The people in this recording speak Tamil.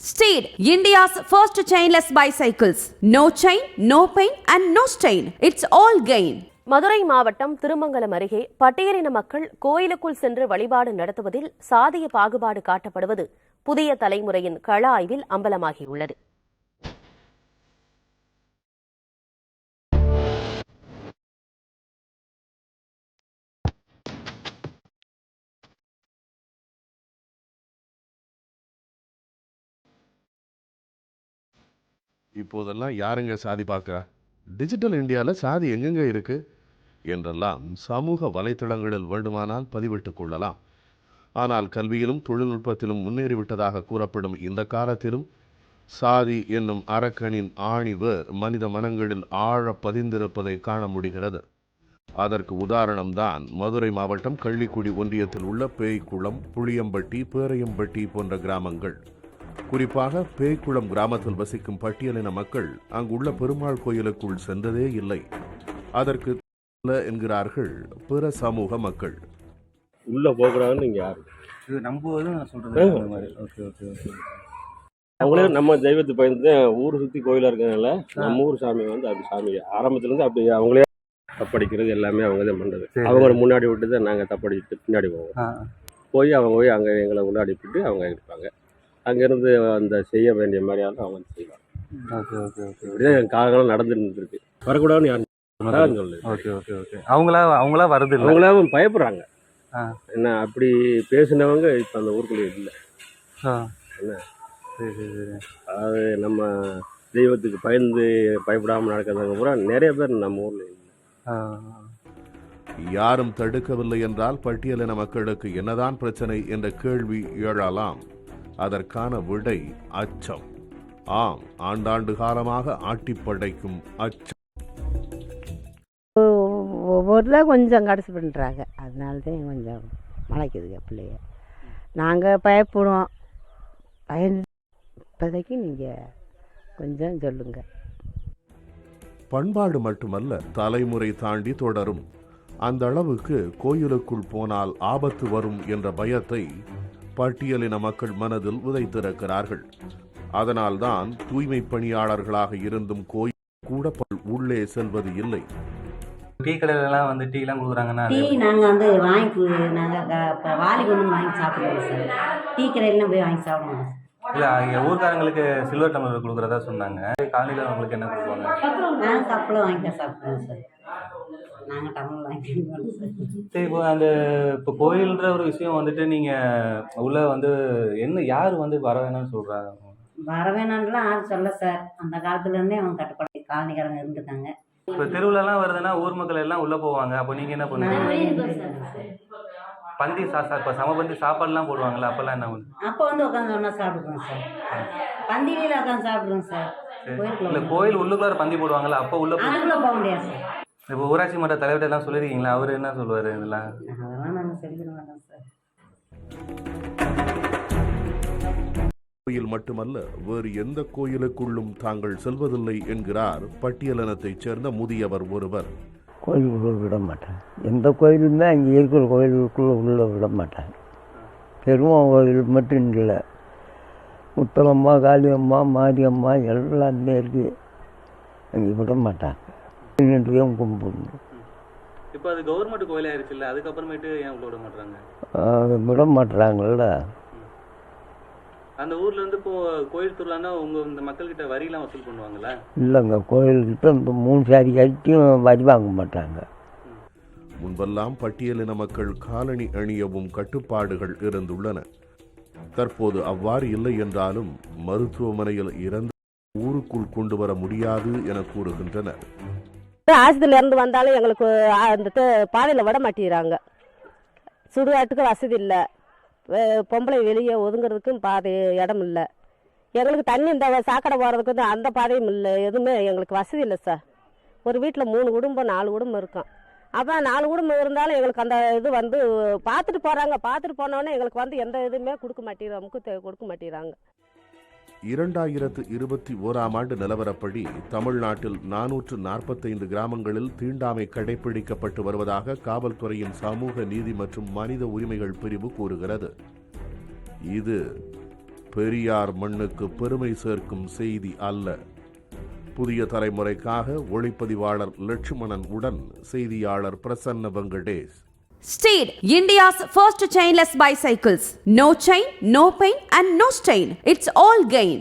Steed, India's first chainless bicycles. No chain, no pain and no stain. It's all gain. Madurai மாவட்டம் திருமங்கலம் அருகே பட்டியலின மக்கள் கோயிலுக்குள் சென்று வழிபாடு நடத்துவதில் சாதிய பாகுபாடு காட்டப்படுவது புதிய தலைமுறையின் கள ஆய்வில் அம்பலமாகியுள்ளது. இப்போதெல்லாம் யாருங்க சாதி பார்க்க? டிஜிட்டல் இந்தியாவில் சாதி எங்கெங்க இருக்கு என்றெல்லாம் சமூக வலைத்தளங்களில் வேண்டுமானால் பதிவிட்டுக் கொள்ளலாம். ஆனால் கல்வியிலும் தொழில்நுட்பத்திலும் முன்னேறிவிட்டதாக கூறப்படும் இந்த காலத்திலும் சாதி என்னும் அரக்கனின் ஆணிவேர் மனித மனங்களில் ஆழ பதிந்திருப்பதை காண முடிகிறது. அதற்கு உதாரணம்தான் மதுரை மாவட்டம் கள்ளிக்குடி ஒன்றியத்தில் உள்ள பேய்க்குளம், புளியம்பட்டி, பேரையம்பட்டி போன்ற கிராமங்கள். குறிப்பாக பேய்க்குளம் கிராமத்தில் வசிக்கும் பட்டியலின மக்கள் அங்குள்ள பெருமாள் கோயிலுக்குள் சென்றதே இல்லை. அதற்கு என்கிறார்கள் பிற சமூக மக்கள். உள்ள போகிறாங்கன்னு இங்க யாரு இது நம்புவதும் நான் சொல்றது. அவங்களே நம்ம தெய்வத்தை பயந்து ஊர் சுற்றி கோயிலாக இருக்கிறதுனால நம்ம ஊர் சாமி வந்து அப்படி சாமி ஆரம்பத்துலேருந்து அப்படி அவங்களே தப்படிக்கிறது எல்லாமே அவங்க தான் பண்ணுறது. அவங்கள முன்னாடி விட்டு தான் நாங்கள் தப்படிச்சுட்டு பின்னாடி போவோம். போய் அவங்க போய் அங்கே எங்களை உள்ளாடி விட்டு அவங்க இருப்பாங்க. அங்கேருந்து அந்த செய்ய வேண்டிய மாதிரியாலும் அவங்க செய்வாங்க. ஓகே ஓகே ஓகே இப்படியே காலங்களும் நடந்துட்டு இருக்கு. வரக்கூடாதுன்னு யாரும் சொல்லு. ஓகே ஓகே ஓகே அவங்களா வருது இல்லை, அவங்களாம் பயப்படுறாங்க. என்ன அப்படி பேசினவங்க இப்போ அந்த ஊருக்குள்ளே இல்லை. என்ன அதாவது நம்ம தெய்வத்துக்கு பயப்படாமல் நடக்கிறவங்க பூரா நிறைய பேர் நம்ம ஊரில் இல்லை. யாரும் தடுக்கவில்லை என்றால் பட்டியலின மக்களுக்கு என்னதான் பிரச்சனை என்ற கேள்வி எழலாம். அதற்கான விடை அச்சம். ஆம், ஆண்டாண்டு காலமாக ஆட்டிப்படைக்கும் அச்சம். ஒவ்வொருல கொஞ்சம் கடைசி பண்ணுறாங்க, அதனால தான் கொஞ்சம் மலைக்குதுங்க பிள்ளைய. நாங்கள் பயப்படுவோம். இப்போதைக்கு நீங்கள் கொஞ்சம் சொல்லுங்க. பண்பாடு மட்டுமல்ல, தலைமுறை தாண்டி தொடரும். அந்த அளவுக்கு கோயிலுக்குள் போனால் ஆபத்து வரும் என்ற பயத்தை பட்டியலின மக்கள் மனதில் விதைத்திருக்கிறார்கள். அதனால்தான் தூய்மை பணியாளர்களாக இருந்தும் கோயில் கூட உள்ளே செல்வது இல்லை. டீ கடையிலலாம் வந்து டீ எல்லாம் கொடுக்குறாங்கன்னா டீ நாங்கள் வந்து நாங்கள் வாலி கொண்டு வாங்கி சாப்பிடுவோம் சார். டீ கடையிலாம் போய் வாங்கி சாப்பிடுவோம். இல்லை, இங்கே ஊர்க்காரங்களுக்கு சில்வர் டம்ளர் கொடுக்குறதா சொன்னாங்க. காலையில் அவங்களுக்கு என்ன கொடுப்பாங்க? நாங்கள் கப்பில் வாங்கி சாப்பிடுவோம் சார். நாங்கள் டம்ளர் வாங்கி சார். சரி, இப்போ கோயில்ன்ற ஒரு விஷயம் வந்துட்டு நீங்கள் உள்ள வந்து யார் வந்து வர வேணாம்னு சொல்கிறாங்க? வர வேணான்லாம் யாரும் சொல்ல சார். அந்த காலத்துலேருந்தே அவங்க கட்டுப்பாடு காலனிக்காரங்க இருந்துட்டாங்க. இப்போ திருவிழாலாம் வருதுன்னா ஊர் மக்கள் எல்லாம் உள்ளே போவாங்க. அப்போ நீங்கள் என்ன பண்ணுவீங்க? பந்தி இப்போ சமபந்தி சாப்பாடுலாம் போடுவாங்களா? அப்போல்லாம் என்ன பண்ணுங்க? அப்போ வந்து உட்காந்து ஒன்றா சாப்பிடுவோம் சார். பந்தியில உட்காந்து சாப்பிடுவோம் சார். இல்லை, கோயில் உள்ளுக்குள்ளார பந்தி போடுவாங்களா? அப்போ உள்ளே போக முடியாது சார். இப்போ ஊராட்சி மன்ற தலைவர்கிட்ட எல்லாம் சொல்லிருக்கீங்களா? அவர் என்ன சொல்லுவார் இதெல்லாம்? அதெல்லாம் நாங்கள் சொல்லிக்கிற மாட்டோம் சார். கோயில் மட்டுமல்ல, வேறு எந்த கோயிலுக்குள்ளும் தாங்கள் செல்வதில்லை என்கிறார் பட்டியலினத்தைச் சேர்ந்த முதியவர் ஒருவர். கோயிலுக்குள்ள விட மாட்டேன். எந்த கோயிலுமே அங்கே இருக்கிற கோயிலுக்குள்ளே உள்ள விட மாட்டேன். பெருமாள் கோயில் மட்டும் இல்லை, முத்தலம்மா, காளியம்மா, மாரியம்மா எல்லாமே இருக்குது. அங்கே விட மாட்டாங்க. கும்பிடணும். இப்போ அது கவர்மெண்ட் கோயிலாயிருச்சுல்ல, அதுக்கப்புறமேட்டு ஏன் உள்ள விட மாட்டாங்க? விட மாட்டுறாங்கல்ல. அந்த ஊர்ல இருந்து இப்போ கோயில் திருவிழான்னா இந்த மக்கள்கிட்ட வரிலாம் வசூல் பண்ணுவாங்களா? இல்லைங்க, கோயில்கிட்ட இந்த 3 சாரி கட்டியும் வரி வாங்க மாட்டாங்க. முன்பெல்லாம் பட்டியலின மக்கள் காலணி அணியவும் கட்டுப்பாடுகள் இருந்துள்ளன. தற்போது அவ்வாறு இல்லை என்றாலும் மருத்துவமனையில் இறந்து ஊருக்குள் கொண்டு வர முடியாது என கூறுகின்றனர். ஆஸ்பத்திரியில இருந்து வந்தாலும் எங்களுக்கு அந்த பாதையில் விட மாட்டேங்கிறாங்க. சுடுகாட்டுக்கு வசதி இல்லை, பொம்பளை வெளியே ஒதுங்கிறதுக்கும் பாதை இடம் இல்லை. எங்களுக்கு தண்ணி இந்த சாக்கடை போகிறதுக்கு அந்த பாதையும் இல்லை, எதுவுமே எங்களுக்கு வசதி இல்லை சார். ஒரு வீட்டில் 3 குடும்பம் 4 குடும்பம் இருக்கும். அப்போ 4 குடும்பம் இருந்தாலும் எங்களுக்கு அந்த இது வந்து பார்த்துட்டு போகிறாங்க. பார்த்துட்டு போனோடனே எங்களுக்கு வந்து எந்த இதுவுமே கொடுக்க மாட்டேங்கிறாங்க. 2021ஆம் ஆண்டு நிலவரப்படி தமிழ்நாட்டில் 445 கிராமங்களில் தீண்டாமை கடைபிடிக்கப்பட்டு வருவதாக காவல்துறையின் சமூக நீதி மற்றும் மனித உரிமைகள் பிரிவு கூறுகிறது. இது பெரியார் மண்ணுக்கு பெருமை சேர்க்கும் செய்தி அல்ல. புதிய தலைமுறைக்காக ஒளிப்பதிவாளர் லட்சுமணன் உடன் செய்தியாளர் Prasanna Venkatesh. Steed, India's first chainless bicycles. No chain, no pain and no stain. It's all gain.